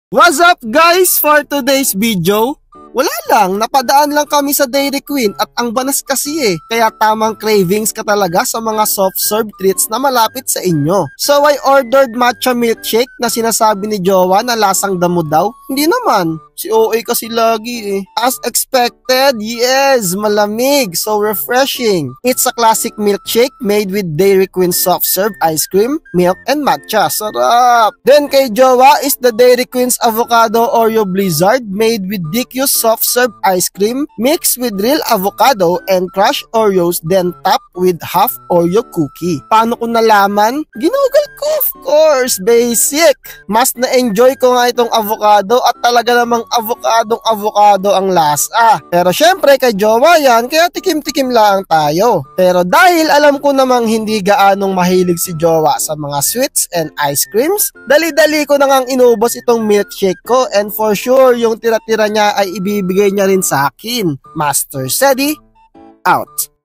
What's up guys for today's video? Wala lang, napadaan lang kami sa Dairy Queen at ang banas kasi kaya tamang cravings ka talaga sa mga soft serve treats na malapit sa inyo. So I ordered matcha milkshake na sinasabi ni Jowa na lasang damo daw. Hindi naman, si OA kasi lagi As expected, yes, malamig, so refreshing. It's a classic milkshake made with Dairy Queen soft serve ice cream, milk, and matcha. Sarap! Then kay Jowa is the Dairy Queen's avocado Oreo Blizzard made with DQ's soft serve ice cream mixed with real avocado and crushed Oreos then topped with half Oreo cookie. Paano ko nalaman? Ginugol ko, of course, basic. Mas na-enjoy ko nga itong avocado at talaga namang avocado ang lasa. Pero syempre kay Jowa yan, kaya tikim-tikim lang tayo. Pero dahil alam ko namang hindi gaanong mahilig si Jowa sa mga sweets and ice creams, dali-dali ko na ngang inubos itong milkshake ko and for sure yung tira-tira niya ay ibibigay niya rin sa akin. Master Sedi, out.